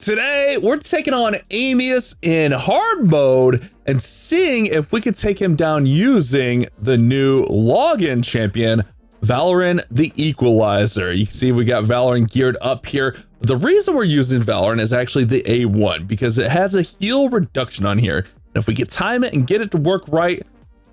Today, we're taking on AMIUS in hard mode and seeing if we could take him down using the new login champion, Vallaryn the Equalizer. You can see we got Vallaryn geared up here. The reason we're using Vallaryn is actually the A1 because it has a heal reduction on here. And if we can time it and get it to work right,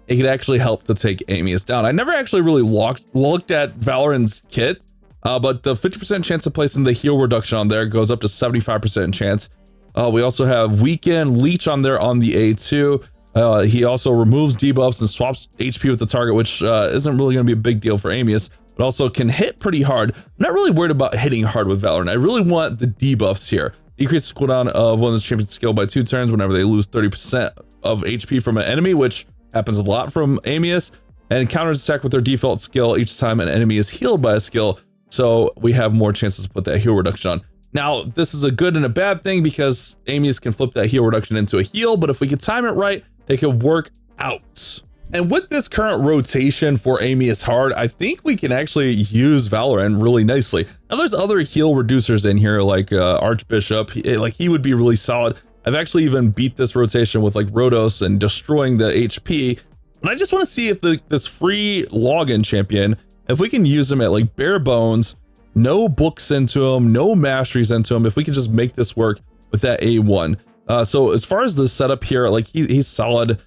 it could actually help to take AMIUS down. I never actually really looked at Valoryn's kit. But the 50% chance of placing the heal reduction on there goes up to 75% chance. We also have Weaken Leech on there on the A2. He also removes debuffs and swaps HP with the target, which isn't really going to be a big deal for AMIUS, but also can hit pretty hard. I'm not really worried about hitting hard with Valoryn. I really want the debuffs here. Decrease the cooldown of one of the champion's skill by 2 turns whenever they lose 30% of HP from an enemy, which happens a lot from AMIUS, and counters attack with their default skill each time an enemy is healed by a skill. So we have more chances to put that heal reduction on. Now, this is a good and a bad thing because AMIUS can flip that heal reduction into a heal, but if we can time it right, it could work out. And with this current rotation for AMIUS hard, I think we can actually use Vallaryn really nicely. Now, there's other heal reducers in here like Archbishop, he would be really solid. I've actually even beat this rotation with like Rhodos and destroying the HP. And I just want to see if this free login champion, if we can use him at like bare bones, no books into him, no masteries into him, if we can just make this work with that A1. So as far as the setup here, like he's solid.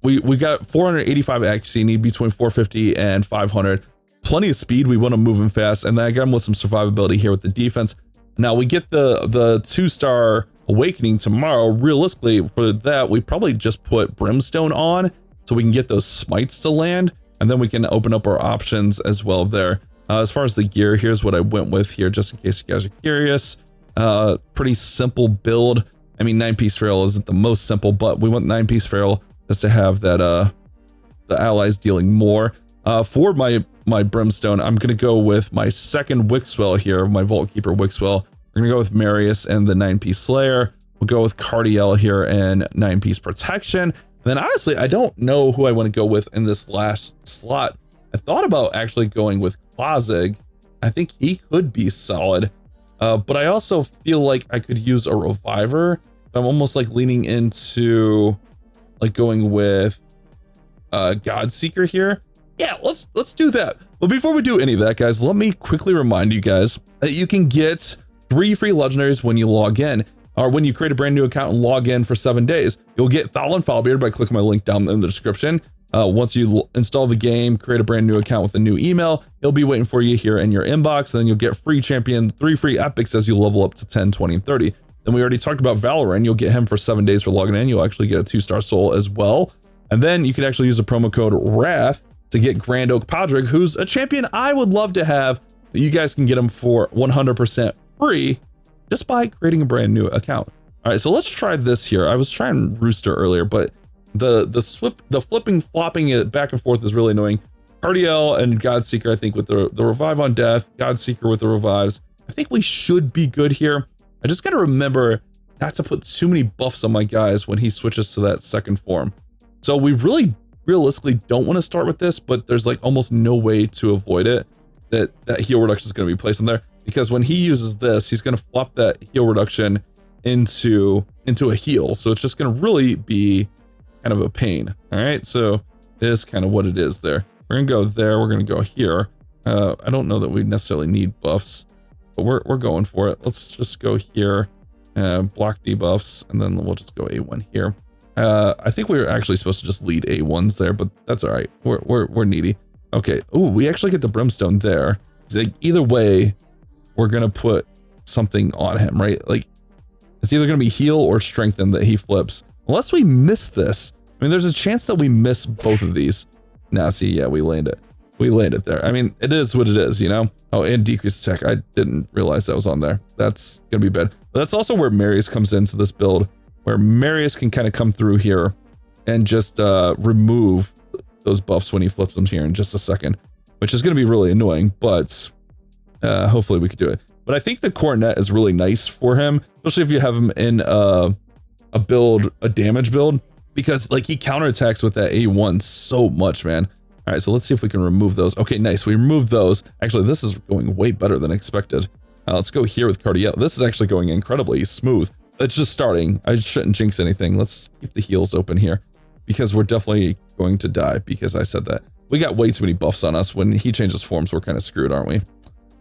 We got 485 accuracy, need between 450 and 500. Plenty of speed, we want to move him fast, and then I got him with some survivability here with the defense. Now we get the 2-star awakening tomorrow. Realistically, for that, we probably just put Brimstone on so we can get those smites to land. And then we can open up our options as well there. As far as the gear, here's what I went with here, just in case you guys are curious. Pretty simple build. I mean, 9-piece Feral isn't the most simple, but we want 9-piece Feral just to have that the allies dealing more. For my Brimstone, I'm gonna go with my second Wixwell here, my Vault Keeper Wixwell. We're gonna go with Marius and the 9-piece Slayer. We'll go with Cardiel here and 9-piece Protection. Then honestly, I don't know who I want to go with in this last slot. I thought about actually going with Klozig. I think he could be solid, but I also feel like I could use a Reviver. I'm almost like leaning into like going with Godseeker here. Yeah, let's do that. But before we do any of that, guys, let me quickly remind you guys that you can get 3 free legendaries when you log in. Or when you create a brand new account and log in for 7 days. You'll get Thal and Foulbeard by clicking my link down in the description. Once you install the game, create a brand new account with a new email, it'll be waiting for you here in your inbox. And then you'll get free champions, 3 free epics as you level up to 10, 20, and 30. Then we already talked about Valoryn. You'll get him for 7 days for logging in. You'll actually get a 2-star soul as well. And then you can actually use the promo code WRATH to get Grand Oak Podrick, who's a champion I would love to have. You guys can get him for 100% free just by creating a brand new account. All right, so let's try this here. I was trying Rooster earlier, but the flipping, flopping it back and forth is really annoying. Cardiel and Godseeker, I think, with the revive on death, Godseeker with the revives. I think we should be good here. I just got to remember not to put too many buffs on my guys when he switches to that second form. So we really realistically don't want to start with this, but there's like almost no way to avoid it. That heal reduction is going to be placed in there. Because when he uses this, he's going to flop that heal reduction into a heal. So it's just going to really be kind of a pain. All right, so it is kind of what it is there. We're going to go there. We're going to go here. I don't know that we necessarily need buffs, but we're going for it. Let's just go here, block debuffs, and then we'll just go A1 here. I think we were actually supposed to just lead A1s there, but that's all right. We're needy. Okay. Ooh, we actually get the Brimstone there. Like, either way, we're gonna put something on him, right? Like, it's either gonna be heal or strengthen that he flips. Unless we miss this. I mean, there's a chance that we miss both of these. Now, see, yeah, we land it. We landed there. I mean, it is what it is, you know? Oh, and decrease attack. I didn't realize that was on there. That's gonna be bad. But that's also where Marius comes into this build, where Marius can kind of come through here and just remove those buffs when he flips them here in just a second, which is gonna be really annoying, but hopefully we could do it. But I think the Coronet is really nice for him, especially if you have him in a damage build, because like he counterattacks with that A1 so much, man. All right, so let's see if we can remove those. Okay, nice. We removed those. Actually, this is going way better than expected. Let's go here with Cardiel. This is actually going incredibly smooth. It's just starting. I shouldn't jinx anything. Let's keep the heals open here because we're definitely going to die because I said that. We got way too many buffs on us. When he changes forms, we're kind of screwed, aren't we?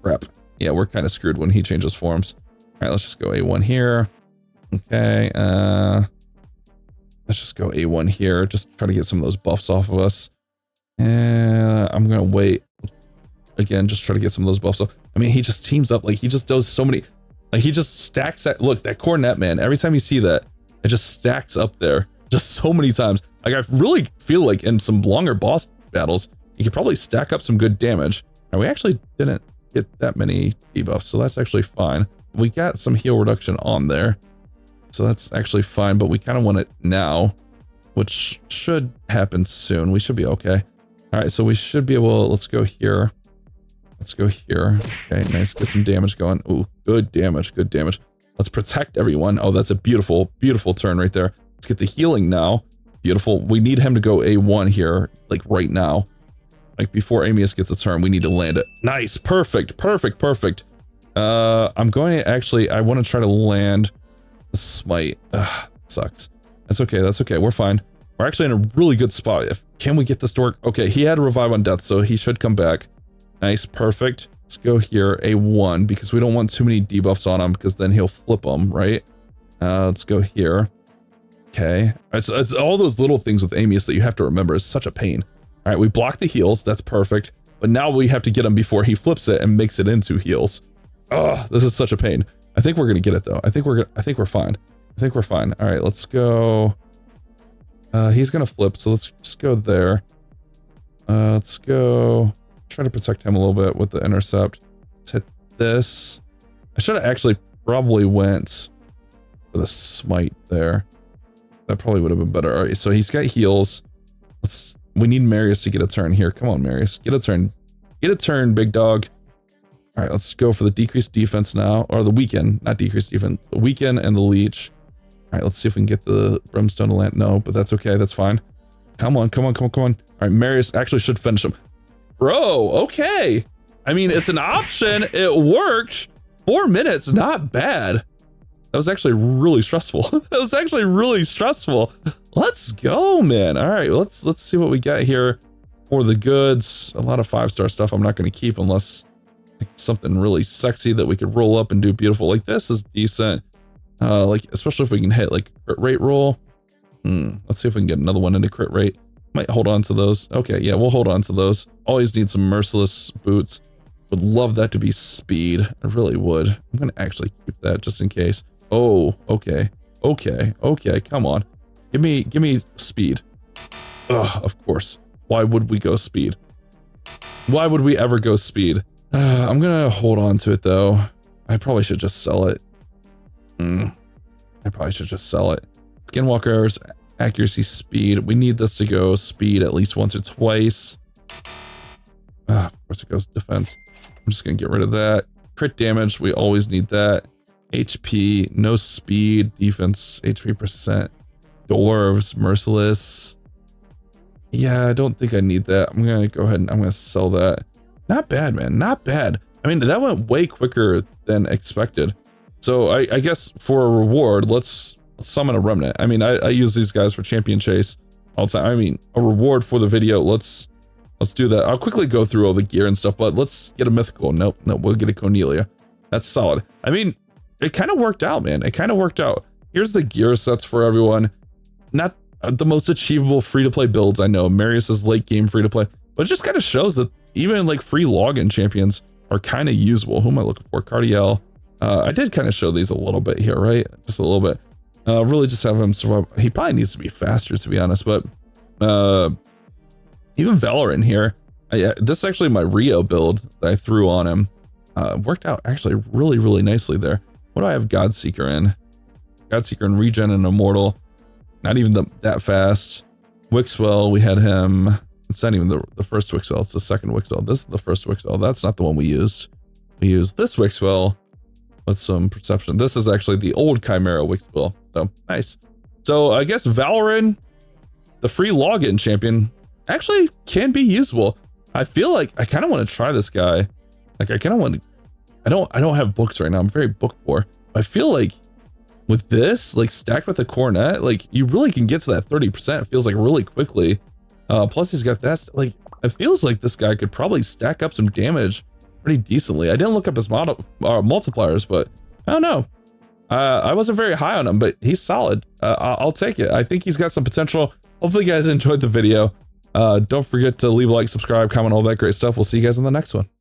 Crap. Yeah, we're kind of screwed when he changes forms. All right, let's just go A1 here. Okay, let's just go A1 here. Just try to get some of those buffs off of us. I'm gonna wait. Again, just try to get some of those buffs off. I mean, he just teams up. Like, he just does so many. Like, he just stacks that. Look, that Cornet, man. Every time you see that, it just stacks up there. Just so many times. Like, I really feel like in some longer boss battles, you could probably stack up some good damage. And we actually didn't get that many debuffs, so that's actually fine. We got some heal reduction on there, so that's actually fine, but we kind of want it now, which should happen soon. We should be okay. All right, so we should be able, let's go here. Let's go here. Okay, nice. Get some damage going. Ooh, good damage, good damage. Let's protect everyone. Oh, that's a beautiful, beautiful turn right there. Let's get the healing now. Beautiful. We need him to go A1 here, like right now. Like before AMIUS gets a turn, we need to land it. Nice, perfect, perfect, perfect. I'm going to actually, I want to try to land the smite. Ugh, sucks. That's okay, that's okay, we're fine. We're actually in a really good spot. Can we get this to work? Okay, he had a revive on death, so he should come back. Nice, perfect. Let's go here, A1, because we don't want too many debuffs on him, because then he'll flip them, right? Let's go here. Okay, it's all those little things with AMIUS that you have to remember. It's such a pain. All right, we block the heals, that's perfect. But now we have to get him before he flips it and makes it into heals. Oh, this is such a pain. I think we're gonna get it though. I think we're fine. I think we're fine. All right, let's go. He's gonna flip, so let's just go there. Let's go. Try to protect him a little bit with the intercept. Let's hit this. I should have actually probably went for the smite there. That probably would have been better. All right, so he's got heals. We need Marius to get a turn here. Come on, Marius, get a turn. Get a turn, big dog. All right, let's go for the decreased defense now, or the weaken, not decreased defense, the weaken and the leech. All right, let's see if we can get the brimstone to land. No, but that's okay, that's fine. Come on, come on, come on, come on. All right, Marius actually should finish him. Bro, okay. I mean, it's an option. It worked. 4 minutes, not bad. That was actually really stressful. That was actually really stressful. Let's go, man. All right, let's see what we got here for the goods. A lot of 5-star stuff I'm not going to keep unless like, something really sexy that we could roll up and do beautiful. Like this is decent. Like especially if we can hit like crit rate roll. Let's see if we can get another one into crit rate. Might hold on to those. Okay, yeah, we'll hold on to those. Always need some merciless boots. Would love that to be speed. I really would. I'm gonna actually keep that just in case. Oh, okay. Okay, okay, come on. Give me speed. Ugh, of course. Why would we go speed? Why would we ever go speed? I'm gonna hold on to it though. I probably should just sell it. I probably should just sell it. Skinwalker's accuracy, speed. We need this to go speed at least once or twice. Of course it goes defense. I'm just gonna get rid of that. Crit damage, we always need that. HP, no speed, defense, HP percent. Dwarves, merciless. Yeah, I don't think I need that. I'm gonna go ahead and I'm gonna sell that. Not bad, man, not bad. I mean, that went way quicker than expected. So I guess for a reward, let's summon a remnant. I mean, I use these guys for champion chase all the time. I mean, a reward for the video. Let's do that. I'll quickly go through all the gear and stuff, but let's get a mythical. Nope, we'll get a Cornelia. That's solid. I mean, it kind of worked out, man. It kind of worked out. Here's the gear sets for everyone. Not the most achievable free-to-play builds, I know. Marius is late game free-to-play, but it just kind of shows that even like free login champions are kind of usable. Who am I looking for? Cardiel. I did kind of show these a little bit here, right? Just a little bit. Really just have him survive. He probably needs to be faster, to be honest, but even Vallaryn here. This is actually my Rio build that I threw on him. Worked out actually really, really nicely there. What do I have Godseeker in? Godseeker and Regen and Immortal. Not even that fast. Wixwell, we had him. It's not even the first Wixwell, it's the second Wixwell. This is the first Wixwell. That's not the one we used. We used this Wixwell with some perception. This is actually the old Chimera Wixwell. So nice. So I guess Vallaryn, the free login champion, actually can be usable. I feel like I kind of want to try this guy. Like I kind of want to, I don't have books right now. I'm very book poor. I feel like with this, like stacked with a cornet, like you really can get to that 30%. It feels like really quickly. Plus he's got that, like, it feels like this guy could probably stack up some damage pretty decently. I didn't look up his multipliers, but I don't know. I wasn't very high on him, but he's solid. I'll take it. I think he's got some potential. Hopefully you guys enjoyed the video. Don't forget to leave a like, subscribe, comment, all that great stuff. We'll see you guys in the next one.